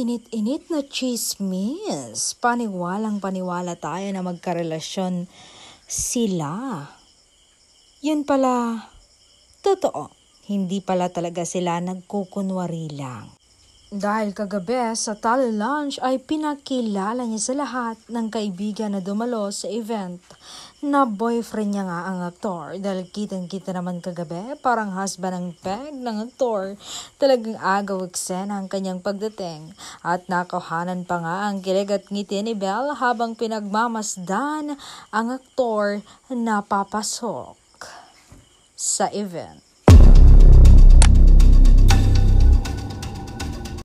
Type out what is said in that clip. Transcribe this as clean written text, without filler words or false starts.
Mainit-init na chismis. Paniwalang-paniwala tayo na magkarelasyon sila. Yun pala, totoo. Hindi pala talaga sila nagkukunwari lang. Dahil kagabi sa tally lunch ay pinakilala niya sa lahat ng kaibigan na dumalo sa event na boyfriend niya nga ang aktor. Dahil kitang-kita naman kagabi, parang husband ang peg ng aktor. Talagang agaw eksena ang kanyang pagdating. At nakuhanan pa nga ang kilig at ngiti ni Belle habang pinagmamasdan ang aktor na papasok sa event.